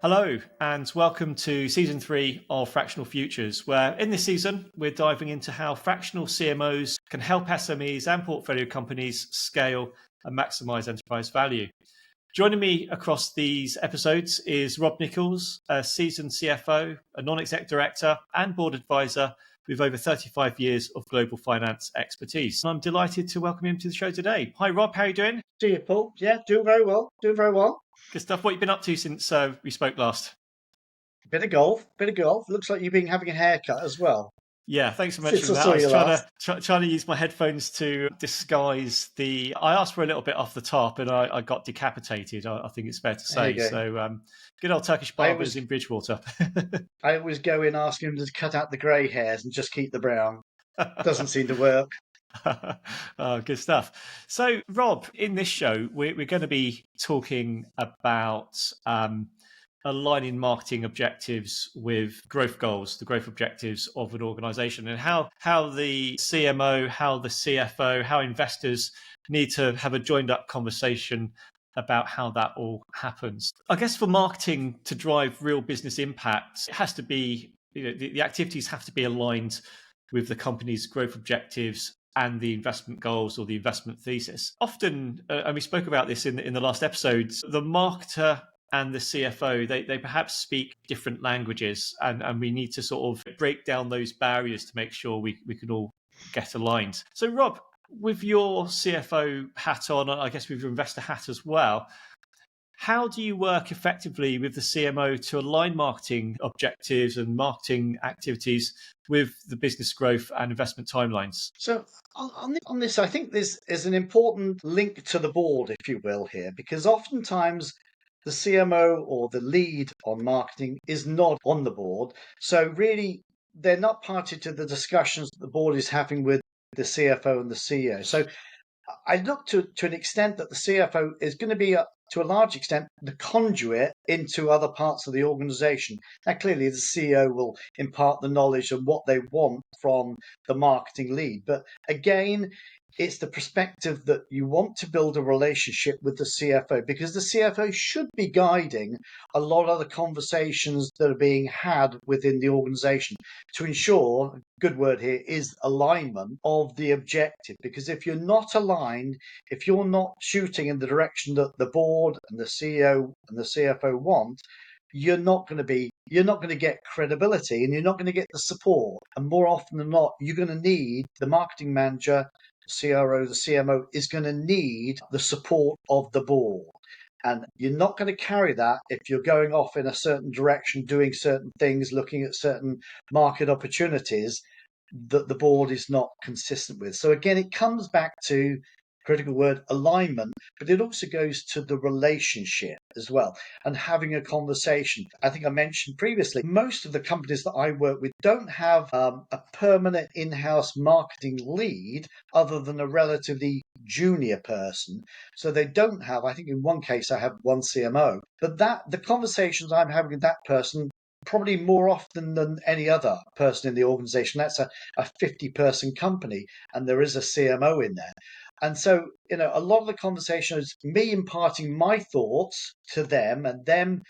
Hello, and welcome to Season 3 of Fractional Futures, where in this season, we're diving into how fractional CMOs can help SMEs and portfolio companies scale and maximize enterprise value. Joining me across these episodes is Rob Nicholls, a seasoned CFO, a non-exec director and board advisor with over 35 years of global finance expertise. I'm delighted to welcome him to the show today. Hi, Rob. How are you doing? See you, Paul. Yeah, doing very well. Good stuff. What have you been up to since we spoke last? Bit of golf. Looks like you've been having a haircut as well. Yeah, thanks for Since mentioning I that. saw I was you last. trying to use my headphones to disguise I asked for a little bit off the top, and I got decapitated. I think it's fair to There you say. go. So, good old Turkish barbers in Bridgewater. I always go in asking him to cut out the grey hairs and just keep the brown. Doesn't seem to work. Oh, good stuff. So, Rob, in this show, we're going to be talking about aligning marketing objectives with growth goals, the growth objectives of an organization, and how the CMO, how the CFO, how investors need to have a joined up conversation about how that all happens. I guess for marketing to drive real business impact, it has to be, the activities have to be aligned with the company's growth objectives and the investment goals or the investment thesis. Often, and we spoke about this in the last episodes, the marketer and the CFO, they perhaps speak different languages, and we need to sort of break down those barriers to make sure we can all get aligned. So, Rob, with your CFO hat on, I guess with your investor hat as well, how do you work effectively with the CMO to align marketing objectives and marketing activities with the business growth and investment timelines? So on this, I think this is an important link to the board, if you will, here, because oftentimes the CMO or the lead on marketing is not on the board. So really, they're not party to the discussions that the board is having with the CFO and the CEO. So I look to an extent that the CFO is going to be, to a large extent, the conduit into other parts of the organization. Now, clearly, the CEO will impart the knowledge and what they want from the marketing lead. But again, it's the perspective that you want to build a relationship with the CFO, because the CFO should be guiding a lot of the conversations that are being had within the organization to ensure, good word here, is alignment of the objective. Because if you're not aligned, if you're not shooting in the direction that the board and the CEO and the CFO want, you're not going to get credibility, and you're not going to get the support. And more often than not, you're going to need the marketing manager, CRO, the CMO is going to need the support of the board. And you're not going to carry that if you're going off in a certain direction, doing certain things, looking at certain market opportunities that the board is not consistent with. So again, it comes back to critical word alignment, but it also goes to the relationship as well and having a conversation. I think I mentioned previously, most of the companies that I work with don't have a permanent in-house marketing lead other than a relatively junior person. So they don't have, I think in one case I have one CMO, but the conversations I'm having with that person probably more often than any other person in the organization. That's a 50-person company, and there is a CMO in there. And so, a lot of the conversation is me imparting my thoughts to them and them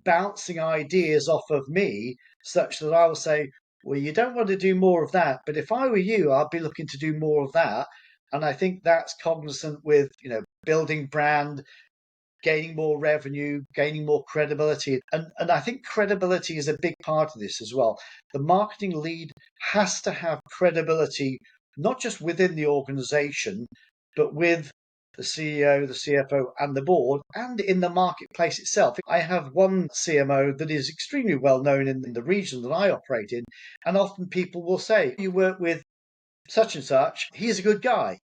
bouncing ideas off of me, such that I will say, well, you don't want to do more of that, but if I were you, I'd be looking to do more of that. And I think that's cognizant with, building brand, gaining more revenue, gaining more credibility. And I think credibility is a big part of this as well. The marketing lead has to have credibility, not just within the organization, but with the CEO, the CFO, and the board, and in the marketplace itself. I have one CMO that is extremely well known in the region that I operate in, and often people will say, you work with such and such, he's a good guy.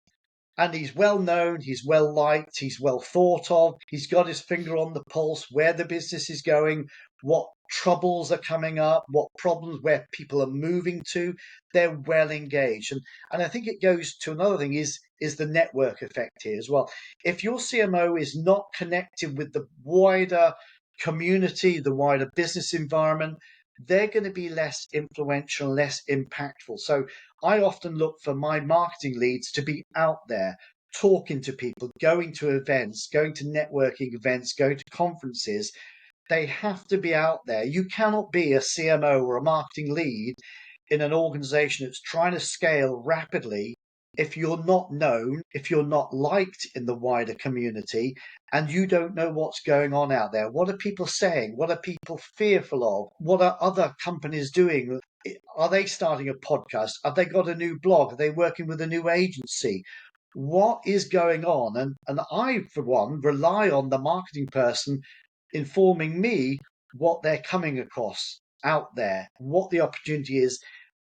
And he's well known, he's well liked, he's well thought of, he's got his finger on the pulse, where the business is going, what troubles are coming up, what problems, where people are moving to. They're well engaged. And I think it goes to another thing is the network effect here as well. If your CMO is not connected with the wider community, the wider business environment, they're going to be less influential, less impactful. So I often look for my marketing leads to be out there, talking to people, going to events, going to networking events, going to conferences, They have to be out there. You cannot be a CMO or a marketing lead in an organization that's trying to scale rapidly if you're not known, if you're not liked in the wider community, and you don't know what's going on out there. What are people saying? What are people fearful of? What are other companies doing? Are they starting a podcast? Have they got a new blog? Are they working with a new agency? What is going on? And I, for one, rely on the marketing person informing me what they're coming across out there, what the opportunity is.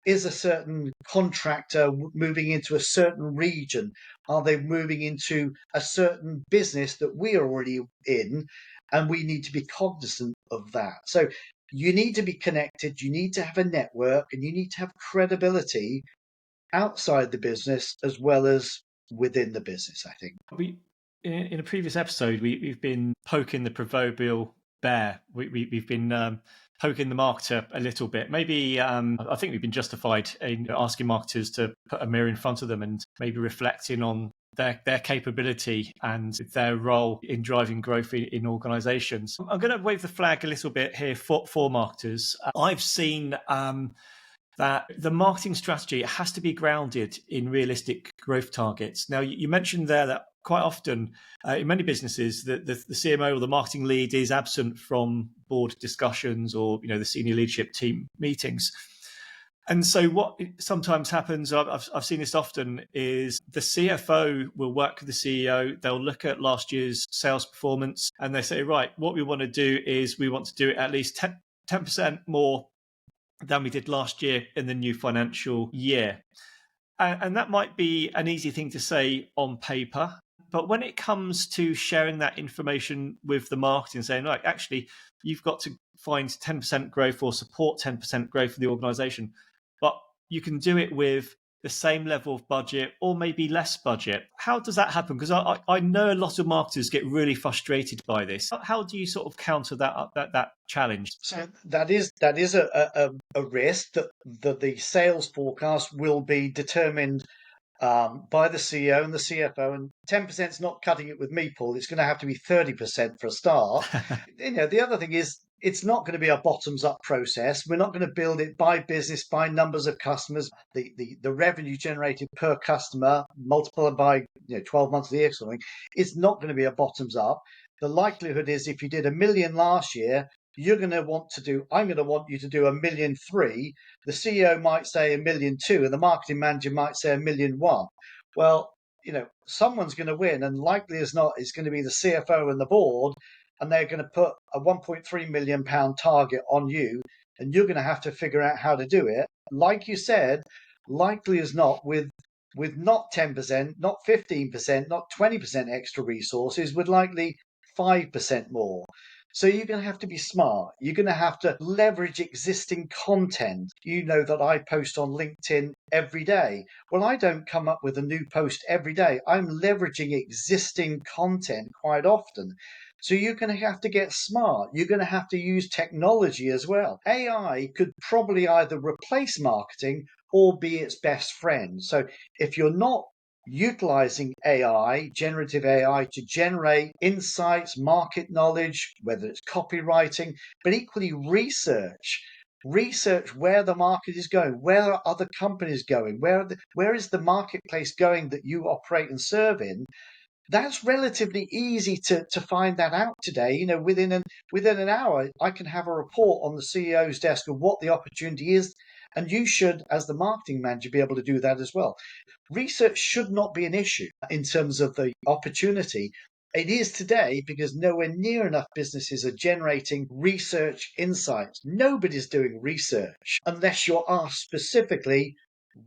Is a certain contractor moving into a certain region? Are they moving into a certain business that we are already in? And we need to be cognizant of that. So you need to be connected, you need to have a network, and you need to have credibility outside the business as well as within the business, I think. In a previous episode, we've been poking the proverbial bear. We've been poking the marketer a little bit. Maybe I think we've been justified in asking marketers to put a mirror in front of them and maybe reflecting on their capability and their role in driving growth in organizations. I'm going to wave the flag a little bit here for marketers. I've seen that the marketing strategy has to be grounded in realistic growth targets. Now, you mentioned there that quite often in many businesses, the CMO or the marketing lead is absent from board discussions or the senior leadership team meetings. And so what sometimes happens, I've seen this often, is the CFO will work with the CEO. They'll look at last year's sales performance and they say, right, what we want to do is we want to do at least 10% more than we did last year in the new financial year. And that might be an easy thing to say on paper, but when it comes to sharing that information with the marketing, saying, like, actually, you've got to find 10% growth or support 10% growth for the organization, but you can do it with the same level of budget or maybe less budget. How does that happen? Because I know a lot of marketers get really frustrated by this. How do you sort of counter that challenge? So that is a risk that the sales forecast will be determined by the CEO and the CFO, and 10% is not cutting it with me, Paul. It's going to have to be 30% for a start. The other thing is it's not going to be a bottoms up process. We're not going to build it by business, by numbers of customers, the revenue generated per customer multiplied by 12 months of the year or something. It's not going to be a bottoms up. The likelihood is if you did 1 million last year, I'm going to want you to do 1.3 million. The CEO might say 1.2 million, and the marketing manager might say 1.1 million. Well, someone's going to win, and likely as not, it's going to be the CFO and the board, and they're going to put a 1.3 million pound target on you, and you're going to have to figure out how to do it. Like you said, likely as not, with not 10%, not 15%, not 20% extra resources, with likely 5% more. So you're going to have to be smart. You're going to have to leverage existing content. You know that I post on LinkedIn every day. Well, I don't come up with a new post every day. I'm leveraging existing content quite often. So you're going to have to get smart. You're going to have to use technology as well. AI could probably either replace marketing or be its best friend. So if you're not utilizing AI, generative AI, to generate insights, market knowledge, whether it's copywriting, but equally research where the market is going, where are other companies going, where is the marketplace going that you operate and serve in. That's relatively easy to find that out today. Within an hour, I can have a report on the CEO's desk of what the opportunity is, and you should, as the marketing manager, be able to do that as well. Research should not be an issue in terms of the opportunity. It is today because nowhere near enough businesses are generating research insights. Nobody's doing research unless you're asked specifically,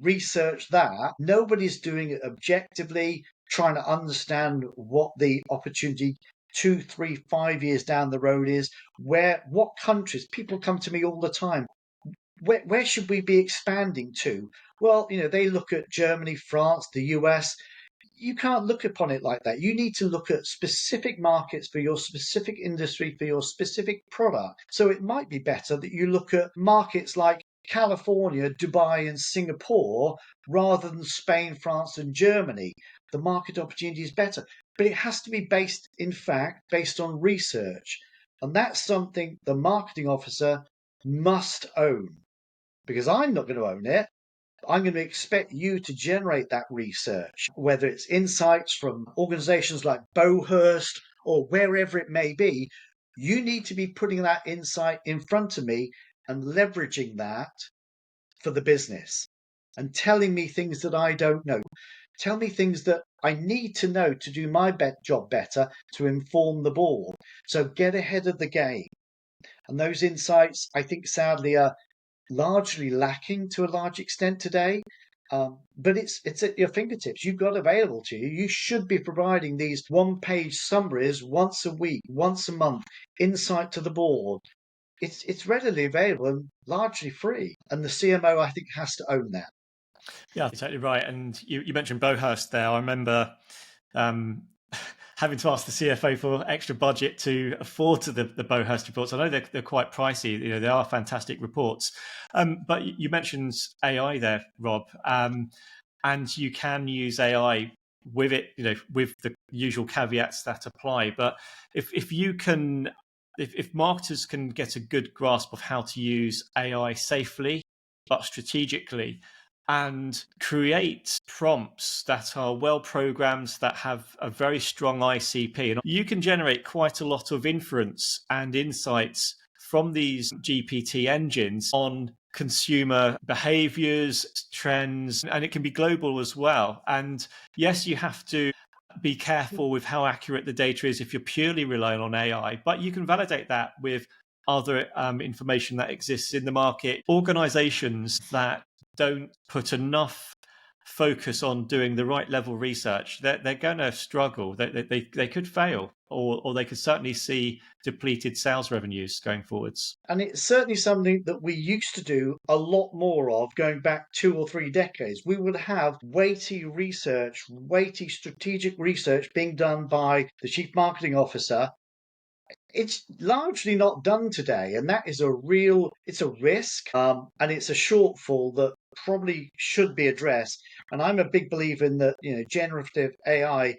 research that. Nobody's doing it objectively, trying to understand what the opportunity 2, 3, 5 years down the road is, what countries. People come to me all the time. Where should we be expanding to? Well, they look at Germany, France, the US. You can't look upon it like that. You need to look at specific markets for your specific industry, for your specific product. So it might be better that you look at markets like California, Dubai, and Singapore rather than Spain, France, and Germany. The market opportunity is better, but it has to be based on research. And that's something the marketing officer must own, because I'm not going to own it. I'm going to expect you to generate that research, whether it's insights from organizations like Bowhurst or wherever it may be. You need to be putting that insight in front of me and leveraging that for the business and telling me things that I don't know. Tell me things that I need to know to do my job better to inform the board. So get ahead of the game. And those insights, I think, sadly, are largely lacking to a large extent today. But it's at your fingertips. You've got available to you. You should be providing these one-page summaries once a week, once a month, insight to the board. It's readily available and largely free. And the CMO, I think, has to own that. Yeah, totally right. And you mentioned Bowhurst there. I remember having to ask the CFO for extra budget to afford to the Bowhurst reports. I know they're quite pricey. You know, they are fantastic reports. But you mentioned AI there, Rob, and you can use AI with it, you know, with the usual caveats that apply. But if you can, if marketers can get a good grasp of how to use AI safely but strategically, and create prompts that are well programmed, that have a very strong ICP. And you can generate quite a lot of inference and insights from these GPT engines on consumer behaviors, trends, and it can be global as well. And yes, you have to be careful with how accurate the data is if you're purely relying on AI, but you can validate that with other information that exists in the market. Organizations that don't put enough focus on doing the right level research, they're going to struggle. They could fail, or they could certainly see depleted sales revenues going forwards. And it's certainly something that we used to do a lot more of going back 2 or 3 decades. We would have weighty research, weighty strategic research being done by the chief marketing officer. It's largely not done today, and that is it's a risk, and it's a shortfall that probably should be addressed. And I'm a big believer in that, generative AI.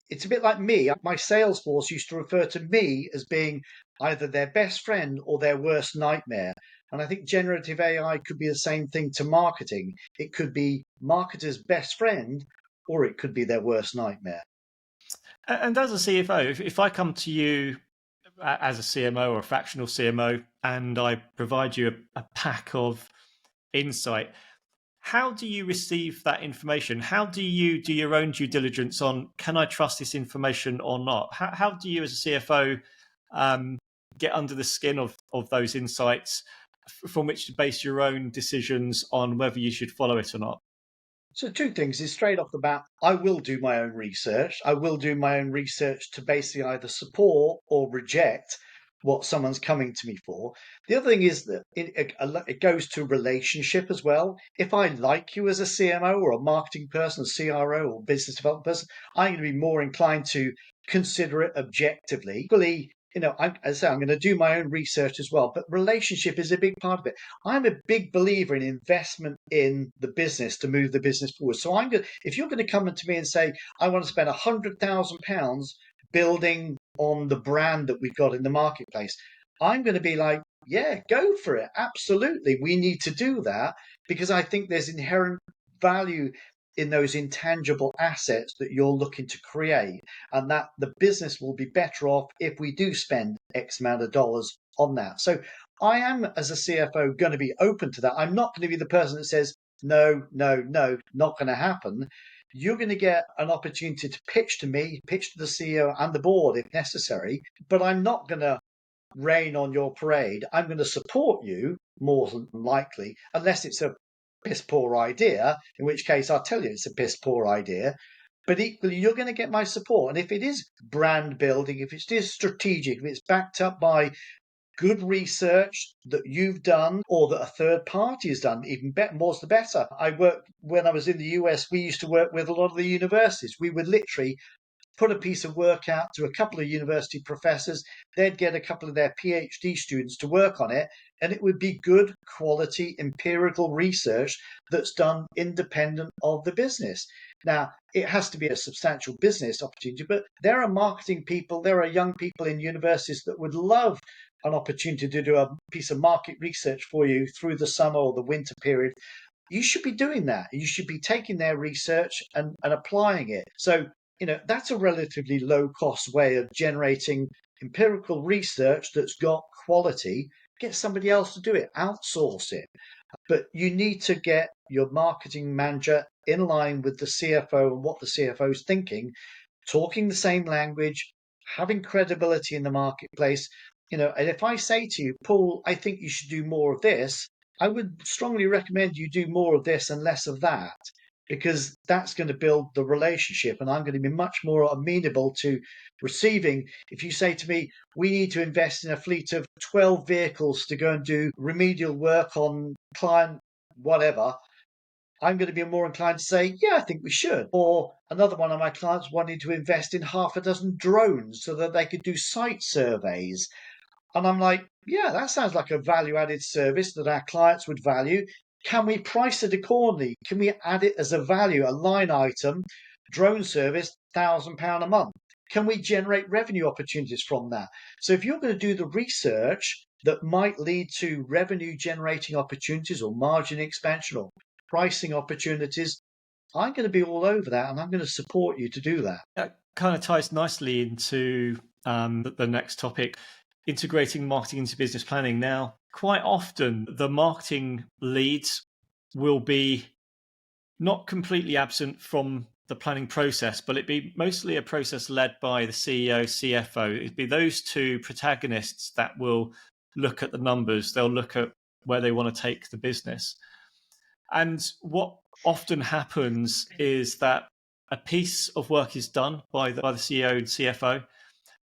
It's a bit like me. My sales force used to refer to me as being either their best friend or their worst nightmare. And I think generative AI could be the same thing to marketing. It could be marketers' best friend, or it could be their worst nightmare. And as a CFO, if I come to you as a CMO or a fractional CMO and I provide you a pack of insight, how do you receive that information? How do you do your own due diligence on, can I trust this information or not? How do you as a CFO get under the skin of those insights from which to base your own decisions on whether you should follow it or not? So, two things is straight off the bat, I will do my own research. I will do my own research to basically either support or reject what someone's coming to me for. The other thing is that it goes to relationship as well. If I like you as a CMO or a marketing person, a CRO or business development person, I'm going to be more inclined to consider it objectively. Equally, as I say, I'm going to do my own research as well, but relationship is a big part of it. I'm a big believer in investment in the business to move the business forward. So if you're going to come to me and say, I want to spend £100,000 building on the brand that we've got in the marketplace, I'm going to be like, yeah, go for it. Absolutely. We need to do that because I think there's inherent value in those intangible assets that you're looking to create, and that the business will be better off if we do spend X amount of dollars on that. So I am, as a CFO, going to be open to that. I'm not going to be the person that says, no, no, no, not going to happen. You're going to get an opportunity to pitch to me, pitch to the CEO and the board if necessary, but I'm not going to rain on your parade. I'm going to support you more than likely, unless it's a piss poor idea, in which case I'll tell you it's a piss poor idea. But equally, you're going to get my support. And if it is brand building, if it is strategic, if it's backed up by good research that you've done or that a third party has done, even better, more's the better. When I was in the US, we used to work with a lot of the universities. We would literally put a piece of work out to a couple of university professors. They'd get a couple of their PhD students to work on it, and it would be good quality empirical research that's done independent of the business. Now, it has to be a substantial business opportunity, but there are marketing people, there are young people in universities that would love an opportunity to do a piece of market research for you through the summer or the winter period. You should be doing that. You should be taking their research and applying it. So, that's a relatively low cost way of generating empirical research that's got quality. Get somebody else to do it, outsource it. But you need to get your marketing manager in line with the CFO and what the CFO is thinking, talking the same language, having credibility in the marketplace. And if I say to you, Paul, I think you should do more of this, I would strongly recommend you do more of this and less of that, because that's going to build the relationship. And I'm going to be much more amenable to receiving. If you say to me, we need to invest in a fleet of 12 vehicles to go and do remedial work on client whatever, I'm going to be more inclined to say, yeah, I think we should. Or another one of my clients wanted to invest in half a dozen drones so that they could do site surveys. And I'm like, yeah, that sounds like a value added service that our clients would value. Can we price it accordingly? Can we add it as a value, a line item, drone service, £1,000 a month? Can we generate revenue opportunities from that? So if you're going to do the research that might lead to revenue generating opportunities or margin expansion or pricing opportunities, I'm going to be all over that, and I'm going to support you to do that. That kind of ties nicely into the next topic, integrating marketing into business planning. Now, quite often the marketing leads will be not completely absent from the planning process, but it'd be mostly a process led by the CEO, CFO. It'd be those two protagonists that will look at the numbers. They'll look at where they want to take the business. And what often happens is that a piece of work is done by the CEO and CFO,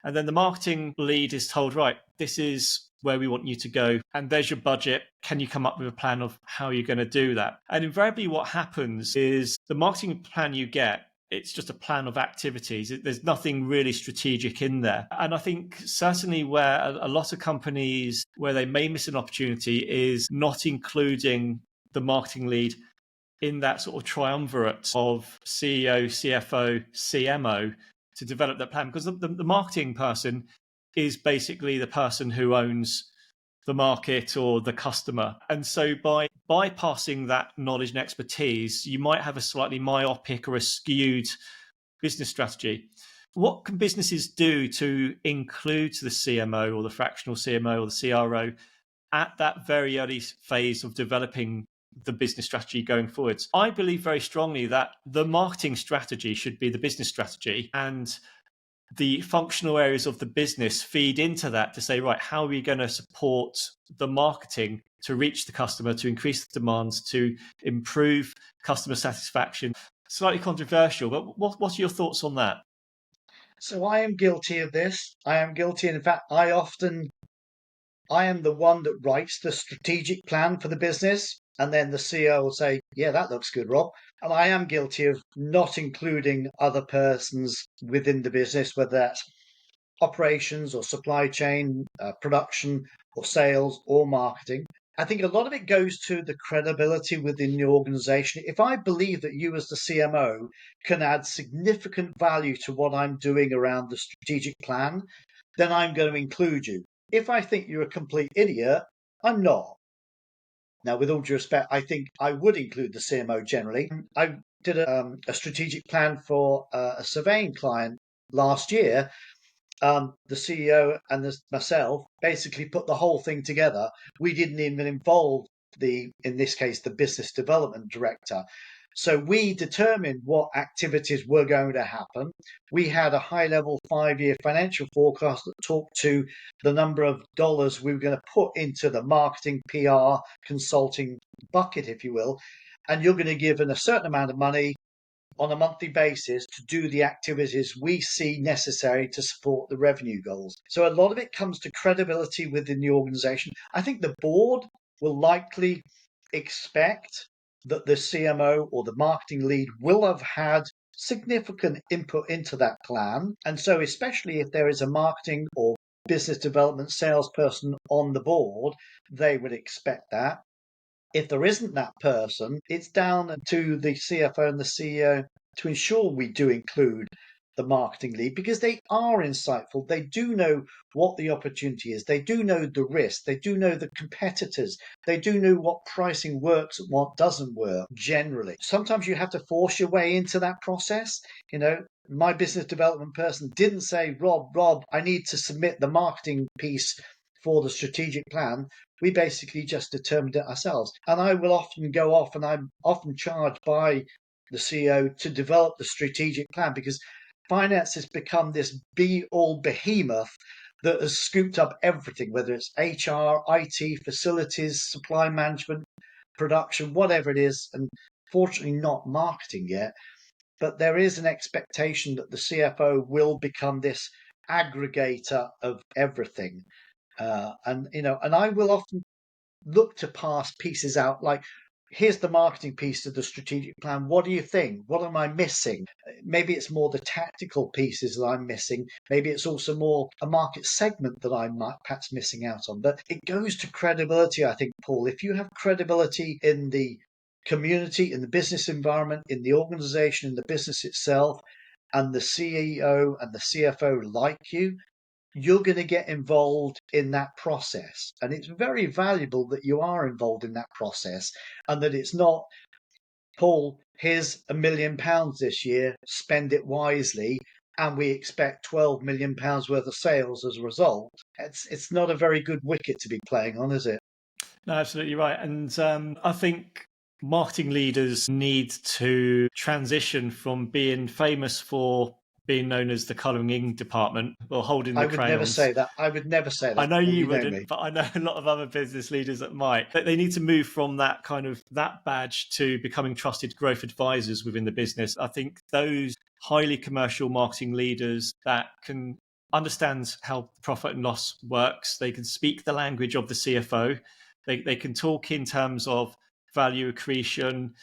and then the marketing lead is told, right, this is where we want you to go, and there's your budget. Can you come up with a plan of how you're going to do that? And invariably what happens is the marketing plan you get, it's just a plan of activities. There's nothing really strategic in there. And I think certainly where a lot of companies, where they may miss an opportunity is not including the marketing lead in that sort of triumvirate of CEO, CFO, CMO to develop that plan, because the marketing person is basically the person who owns the market or the customer. And so by bypassing that knowledge and expertise, you might have a slightly myopic or a skewed business strategy. What can businesses do to include the CMO or the fractional CMO or the CRO at that very early phase of developing the business strategy going forwards? I believe very strongly that the marketing strategy should be the business strategy, and the functional areas of the business feed into that to say, right, how are we going to support the marketing to reach the customer, to increase the demands, to improve customer satisfaction? Slightly controversial, but what are your thoughts on that? So I am guilty of this. I am guilty. And in fact, I am the one that writes the strategic plan for the business. And then the CEO will say, yeah, that looks good, Rob. And I am guilty of not including other persons within the business, whether that's operations or supply chain, production or sales or marketing. I think a lot of it goes to the credibility within the organization. If I believe that you as the CMO can add significant value to what I'm doing around the strategic plan, then I'm going to include you. If I think you're a complete idiot, I'm not. Now, with all due respect, I think I would include the CMO generally. I did a strategic plan for a surveying client last year. The CEO and myself basically put the whole thing together. We didn't even involve in this case, the business development director. So we determined what activities were going to happen. We had a high-level 5-year financial forecast that talked to the number of dollars we were going to put into the marketing, PR, consulting bucket, if you will. And you're going to give a certain amount of money on a monthly basis to do the activities we see necessary to support the revenue goals. So a lot of it comes to credibility within the organization. I think the board will likely expect that the CMO or the marketing lead will have had significant input into that plan. And so, especially if there is a marketing or business development salesperson on the board, they would expect that. If there isn't that person, it's down to the CFO and the CEO to ensure we do include the marketing lead, because they are insightful. They do know what the opportunity is. They do know the risk. They do know the competitors. They do know what pricing works and what doesn't work generally. Sometimes you have to force your way into that process. My business development person didn't say, Rob, I need to submit the marketing piece for the strategic plan. We basically just determined it ourselves. And I will often go off, and I'm often charged by the CEO to develop the strategic plan, because finance has become this be-all behemoth that has scooped up everything, whether it's HR, IT, facilities, supply management, production, whatever it is, and fortunately not marketing yet. But there is an expectation that the CFO will become this aggregator of everything. And I will often look to pass pieces out, like, here's the marketing piece of the strategic plan. What do you think? What am I missing? Maybe it's more the tactical pieces that I'm missing. Maybe it's also more a market segment that I'm perhaps missing out on. But it goes to credibility, I think, Paul. If you have credibility in the community, in the business environment, in the organization, in the business itself, and the CEO and the CFO like you're going to get involved in that process. And it's very valuable that you are involved in that process, and that it's not, Paul, here's £1 million this year, spend it wisely, and we expect £12 million worth of sales as a result. It's not a very good wicket to be playing on, is it? No, absolutely right. And I think marketing leaders need to transition from being famous for being known as the colouring ink department or holding the I would never crayons. say that. I would never say that. I know Paul, you know me. wouldn't, but I know a lot of other business leaders that might. They need to move from that badge to becoming trusted growth advisors within the business. I think those highly commercial marketing leaders that can understand how profit and loss works, they can speak the language of the CFO, they can talk in terms of value accretion,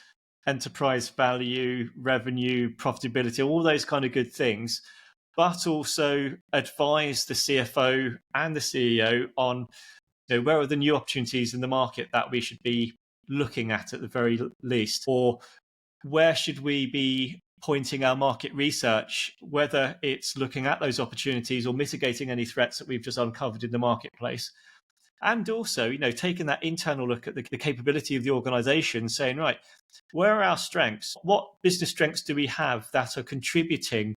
enterprise value, revenue, profitability, all those kind of good things, but also advise the CFO and the CEO on where are the new opportunities in the market that we should be looking at the very least, or where should we be pointing our market research, whether it's looking at those opportunities or mitigating any threats that we've just uncovered in the marketplace. And also, taking that internal look at the capability of the organization, saying, right, where are our strengths? What business strengths do we have that are contributing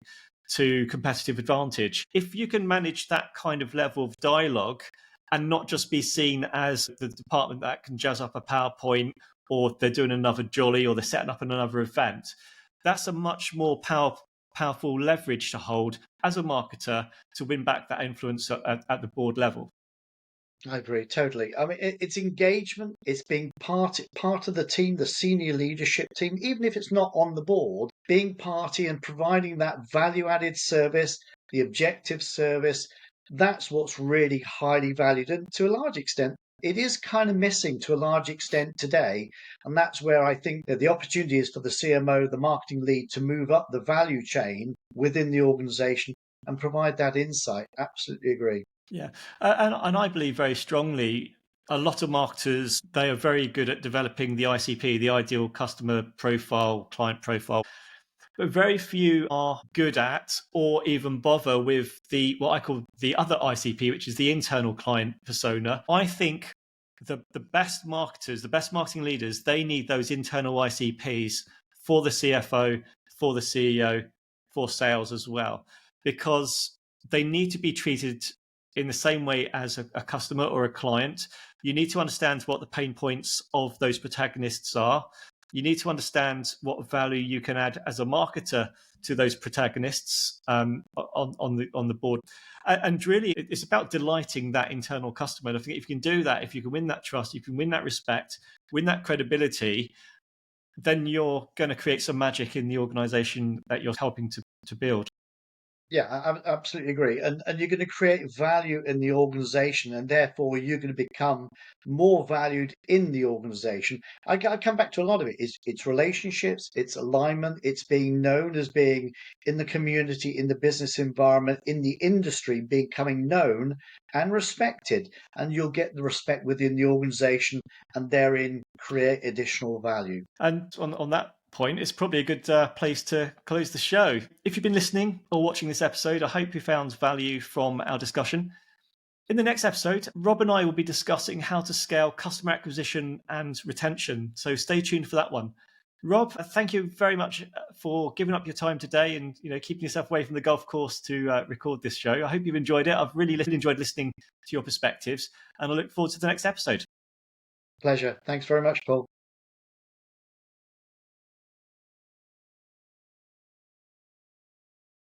to competitive advantage? If you can manage that kind of level of dialogue and not just be seen as the department that can jazz up a PowerPoint, or they're doing another jolly, or they're setting up another event, that's a much more powerful leverage to hold as a marketer to win back that influence at the board level. I agree totally. I mean, it's engagement. It's being part of the team, the senior leadership team, even if it's not on the board. Being party and providing that value-added service, the objective service, that's what's really highly valued. And to a large extent, it is kind of missing to a large extent today. And that's where I think that the opportunity is for the CMO, the marketing lead, to move up the value chain within the organization and provide that insight. Absolutely agree. Yeah, and I believe very strongly a lot of marketers, they are very good at developing the ICP, the ideal customer profile, client profile, but very few are good at or even bother with what I call the other ICP, which is the internal client persona. I think the best marketers, the best marketing leaders, they need those internal ICPs for the CFO, for the CEO, for sales as well, because they need to be treated in the same way as a customer or a client. You need to understand what the pain points of those protagonists are. You need to understand what value you can add as a marketer to those protagonists on the board. And really, it's about delighting that internal customer. And I think if you can do that, if you can win that trust, you can win that respect, win that credibility, then you're going to create some magic in the organization that you're helping to build. Yeah, I absolutely agree. And you're going to create value in the organization, and therefore you're going to become more valued in the organization. I come back to a lot of it. It's relationships, it's alignment, it's being known as being in the community, in the business environment, in the industry, becoming known and respected. And you'll get the respect within the organization and therein create additional value. And on that point, it's probably a good place to close the show. If you've been listening or watching this episode, I hope you found value from our discussion. In the next episode, Rob and I will be discussing how to scale customer acquisition and retention. So stay tuned for that one. Rob, thank you very much for giving up your time today and keeping yourself away from the golf course to record this show. I hope you've enjoyed it. I've really enjoyed listening to your perspectives, and I look forward to the next episode. Pleasure. Thanks very much, Paul.